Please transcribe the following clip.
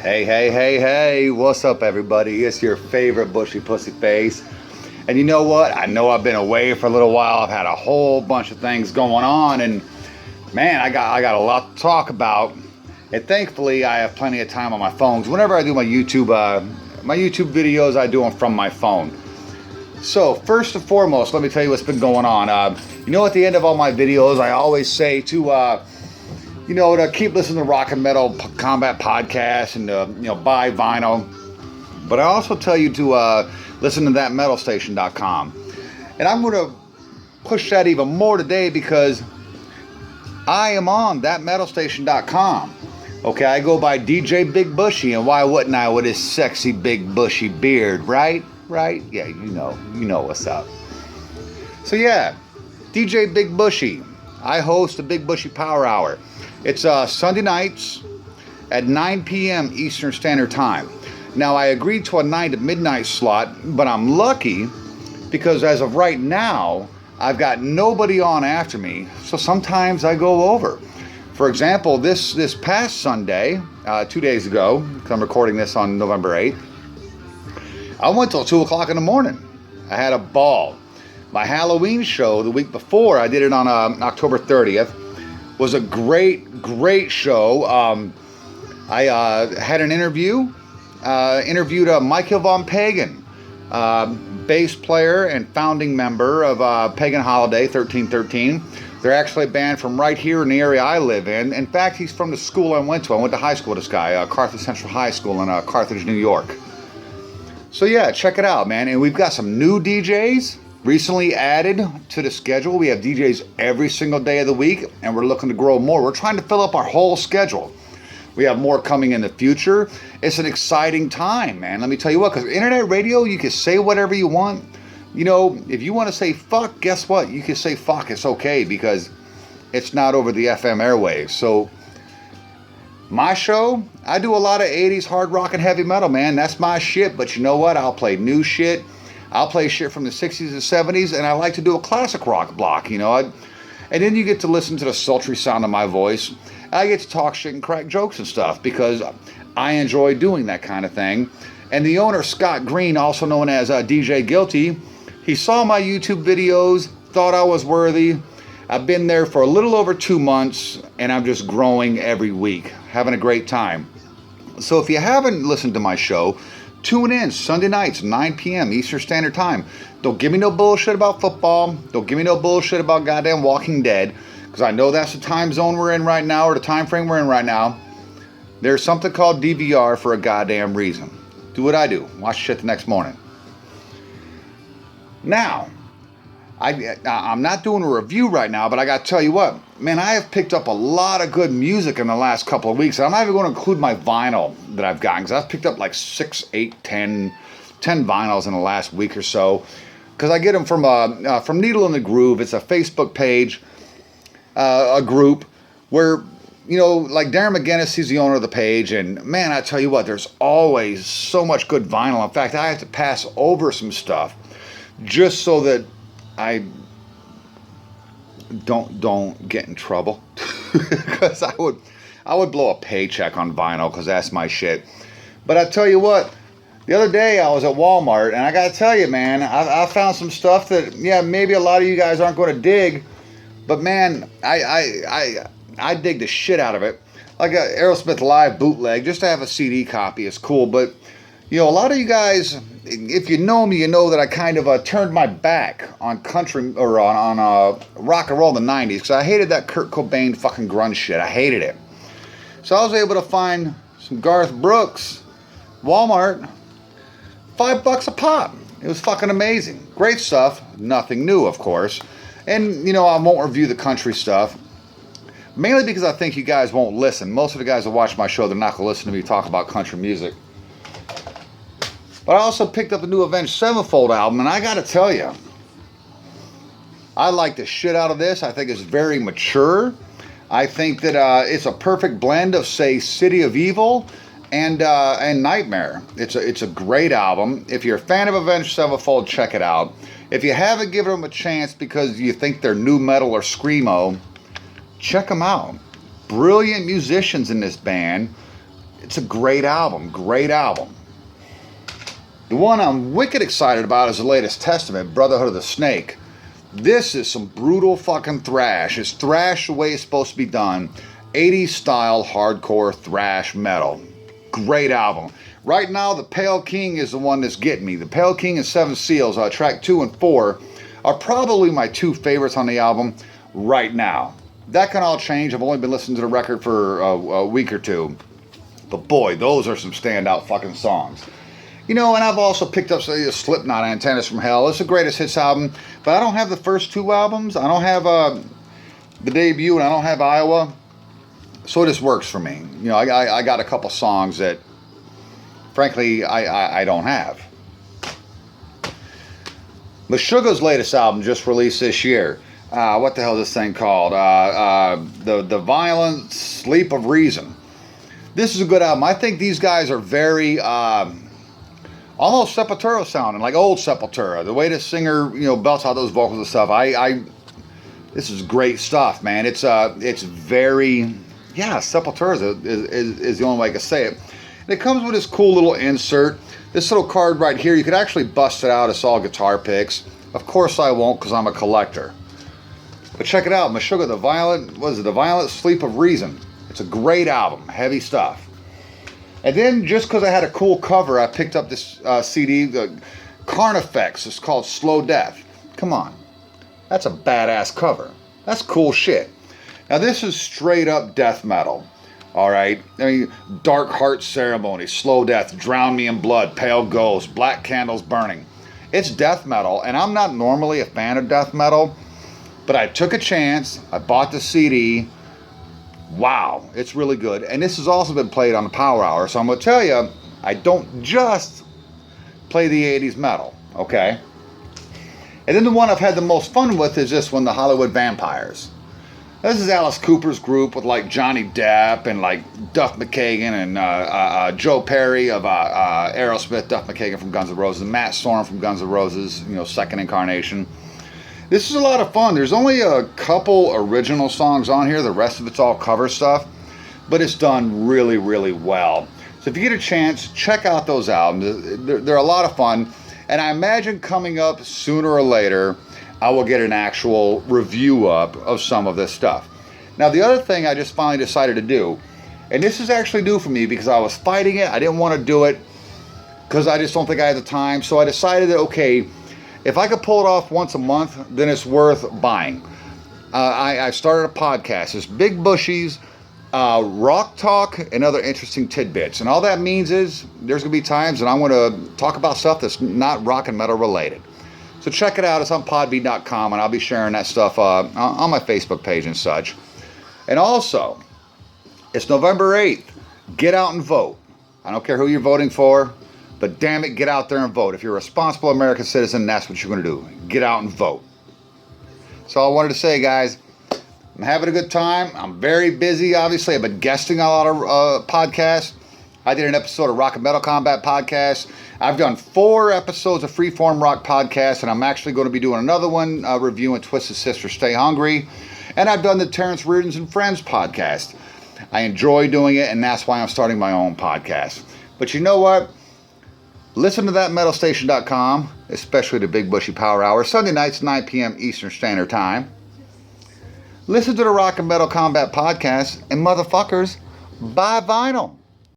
Hey, what's up, everybody? It's your favorite bushy pussy face. And you know what? I know I've been away for a little while. I've had a whole bunch of things going on, and man, I got a lot to talk about. And thankfully, I have plenty of time on my phones. Whenever I do my YouTube videos, I do them from my phone. So first and foremost, let me tell you what's been going on. At the end of all my videos, I always say to keep listening to Rock and Metal Combat Podcast and buy vinyl. But I also tell you to listen to thatmetalstation.com. And I'm going to push that even more today because I am on thatmetalstation.com. Okay, I go by DJ Big Bushy, and why wouldn't I with his sexy big bushy beard, right? Right? Yeah, you know what's up. So yeah, DJ Big Bushy. I host the Big Bushy Power Hour. It's Sunday nights at 9 p.m. Eastern Standard Time. Now, I agreed to a 9 to midnight slot, but I'm lucky because as of right now, I've got nobody on after me, so sometimes I go over. For example, this past Sunday, 2 days ago, because I'm recording this on November 8th, I went till 2 o'clock in the morning. I had a ball. My Halloween show the week before, I did it on October 30th, was a great show. I had an interviewed Michael Von Pagan, bass player and founding member of Pagan Holiday 1313. They're actually a band from right here in the area I live in. In fact, he's from the school I went to. I went to high school with this guy, Carthage Central High School in Carthage, New York. So yeah, check it out, man. And we've got some new DJs recently added to the schedule. We have DJs every single day of the week, and we're looking to grow more. We're trying to fill up our whole schedule. We have more coming in the future. It's an exciting time, man. Let me tell you what, because internet radio, you can say whatever you want. If you want to say fuck, guess what? You can say fuck. It's okay because it's not over the FM airwaves. So my show, I do a lot of 80s hard rock and heavy metal, man. That's my shit. But you know what? I'll play new shit. I'll play shit from the 60s and 70s, and I like to do a classic rock block, and then you get to listen to the sultry sound of my voice. I get to talk shit and crack jokes and stuff because I enjoy doing that kind of thing. And the owner, Scott Green, also known as DJ Guilty, he saw my YouTube videos, thought I was worthy. I've been there for a little over 2 months, and I'm just growing every week, having a great time. So if you haven't listened to my show, tune in Sunday nights, 9 p.m. Eastern Standard Time. Don't give me no bullshit about football. Don't give me no bullshit about goddamn Walking Dead, because I know that's the time zone we're in right now, or the time frame we're in right now. There's something called DVR for a goddamn reason. Do what I do. Watch shit the next morning. Now, I'm not doing a review right now, but I got to tell you what, man, I have picked up a lot of good music in the last couple of weeks. And I'm not even going to include my vinyl that I've gotten, because I've picked up like 6, 8, 10 vinyls in the last week or so, because I get them from Needle in the Groove. It's a Facebook page, a group where, like Darren McGinnis, he's the owner of the page, and man, I tell you what, there's always so much good vinyl. In fact, I have to pass over some stuff just so that I don't get in trouble, because I would blow a paycheck on vinyl, because that's my shit. But I tell you what, the other day I was at Walmart, and I gotta tell you, man, I found some stuff that, yeah, maybe a lot of you guys aren't going to dig, but man, I dig the shit out of it. Like a Aerosmith Live bootleg, just to have a CD copy is cool. But a lot of you guys, if you know me, you know that I kind of turned my back on country, or on rock and roll in the 90s, because I hated that Kurt Cobain fucking grunge shit. I hated it. So I was able to find some Garth Brooks, Walmart, $5 a pop. It was fucking amazing. Great stuff. Nothing new, of course. And, I won't review the country stuff, mainly because I think you guys won't listen. Most of the guys that watch my show, they're not going to listen to me talk about country music. But I also picked up the new Avenged Sevenfold album, and I gotta tell you, I like the shit out of this. I think it's very mature. I think that it's a perfect blend of, say, City of Evil and Nightmare. It's a great album. If you're a fan of Avenged Sevenfold, check it out. If you haven't given them a chance because you think they're new metal or screamo, check them out. Brilliant musicians in this band. It's a great album, great album. The one I'm wicked excited about is the latest Testament, Brotherhood of the Snake. This is some brutal fucking thrash. It's thrash the way it's supposed to be done. 80s style hardcore thrash metal. Great album. Right now, The Pale King is the one that's getting me. The Pale King and Seven Seals, track 2 and 4, are probably my two favorites on the album right now. That can all change. I've only been listening to the record for a week or two. But boy, those are some standout fucking songs. You know, and I've also picked up say, Slipknot, Antennas from Hell. It's the greatest hits album, but I don't have the first two albums. I don't have the debut, and I don't have Iowa. So this works for me. You know, I got a couple songs that, frankly, I don't have. Meshuggah's latest album just released this year. What the hell is this thing called? The Violent Sleep of Reason. This is a good album. I think these guys are very... almost Sepultura sounding, like old Sepultura. The way the singer, you know, belts out those vocals and stuff. This is great stuff, man. It's very, yeah, Sepultura is the only way I can say it. And it comes with this cool little insert. This little card right here, you could actually bust it out. It's all guitar picks. Of course I won't, because I'm a collector. But check it out, Meshuggah, The Violent Sleep of Reason. It's a great album, heavy stuff. And then, just because I had a cool cover, I picked up this CD, the Carnifex. It's called Slow Death. Come on. That's a badass cover. That's cool shit. Now, this is straight up death metal. All right? I mean, Dark Heart Ceremony, Slow Death, Drown Me in Blood, Pale Ghost, Black Candles Burning. It's death metal, and I'm not normally a fan of death metal, but I took a chance. I bought the CD. Wow, it's really good. And this has also been played on the Power Hour. So I'm going to tell you, I don't just play the 80s metal, okay? And then the one I've had the most fun with is this one, the Hollywood Vampires. This is Alice Cooper's group with like Johnny Depp and like Duff McKagan and Joe Perry of Aerosmith, Duff McKagan from Guns N' Roses, and Matt Sorum from Guns N' Roses, you know, second incarnation. This is a lot of fun. There's only a couple original songs on here. The rest of it's all cover stuff. But it's done really, really well. So if you get a chance, check out those albums. They're a lot of fun. And I imagine coming up sooner or later, I will get an actual review up of some of this stuff. Now, the other thing I just finally decided to do, and this is actually new for me because I was fighting it. I didn't want to do it because I just don't think I had the time. So I decided that, okay, if I could pull it off once a month, then it's worth buying. I started a podcast. It's Big Bushy's Rock Talk and other interesting tidbits. And all that means is there's going to be times that I'm going to talk about stuff that's not rock and metal related. So check it out. It's on podbean.com, and I'll be sharing that stuff on my Facebook page and such. And also, it's November 8th. Get out and vote. I don't care who you're voting for. But damn it, get out there and vote. If you're a responsible American citizen, that's what you're going to do. Get out and vote. That's all I wanted to say, guys. I'm having a good time. I'm very busy, obviously. I've been guesting on a lot of podcasts. I did an episode of Rock and Metal Combat Podcast. I've done 4 episodes of Freeform Rock Podcast, and I'm actually going to be doing another one reviewing Twisted Sister Stay Hungry. And I've done the Terrence Reardon's and Friends podcast. I enjoy doing it, and that's why I'm starting my own podcast. But you know what? Listen to thatmetalstation.com, especially the Big Bushy Power Hour, Sunday nights, 9 p.m. Eastern Standard Time. Listen to the Rock and Metal Combat Podcast, and motherfuckers, buy vinyl.